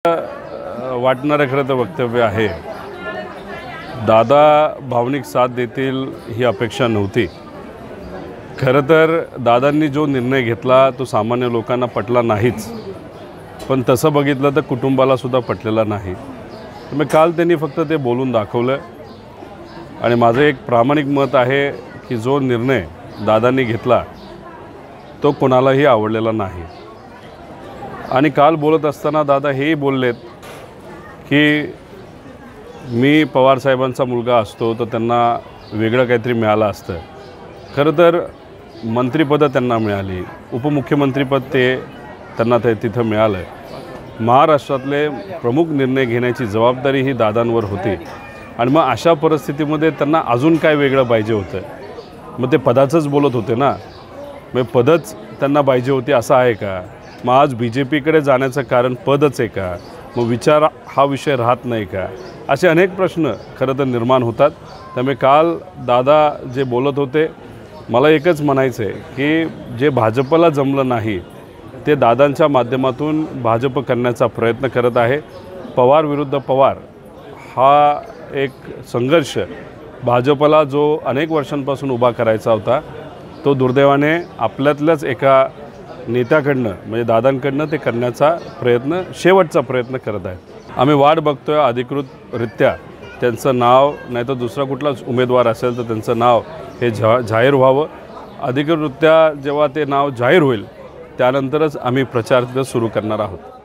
वाटणारं खरं तर वक्तव्य आहे। दादा भावनिक साथ देतील ही अपेक्षा नव्हती। खरं तर दादांनी जो निर्णय घेतला तो सामान्य लोकांना पटला नाहीच, पण तसं बघितलं तर कुटुंबाला सुद्धा पटलेला नाही। मग काल त्यांनी फक्त ते बोलून दाखवलं आणि माझं एक प्रामाणिक मत आहे की जो निर्णय दादांनी घेतला तो कोणालाही आवडलेला नाही। आणि काल बोलत असताना दादा हेही बोललेत की मी पवार साहेबांचा मुलगा असतो तर त्यांना वेगळं काहीतरी मिळालं असतं। खरं तर मंत्रिपद त्यांना मिळाली, उपमुख्यमंत्रीपद त्यांना तिथं मिळालं। महाराष्ट्रातले प्रमुख निर्णय घेण्याची जबाबदारी ही दादांवर होती आणि मग अशा परिस्थितीमध्ये त्यांना अजून काय वेगळं पाहिजे होतं? मग ते पदाचंच बोलत होते ना, मग पदच त्यांना पाहिजे होती असं आहे का? मग आज BJPकडे जाण्याचं कारण पदच आहे का? मग विचार हा विषय राहत नाही का? असे अनेक प्रश्न खरं तर निर्माण होतात। त्यामुळे काल दादा जे बोलत होते मला एकच म्हणायचं आहे की जे भाजपला जमलं नाही ते दादांच्या माध्यमातून भाजप करण्याचा प्रयत्न करत आहे। पवार विरुद्ध पवार हा एक संघर्ष भाजपला जो अनेक वर्षांपासून उभा करायचा होता तो दुर्दैवाने आपल्यातल्याच एका नेत्याकडनं म्हणजे दादांकडनं ते करण्याचा प्रयत्न शेवटचा प्रयत्न करत आहेत। आम्ही वाट बघतोय अधिकृतरित्या त्यांचं नाव नाही तर दुसरा कुठलाच उमेदवार असेल तर त्यांचं नाव हे जाहीर व्हावं। अधिकृतरित्या जेव्हा ते नाव जाहीर होईल त्यानंतरच आम्ही प्रचार सुरू करणार आहोत।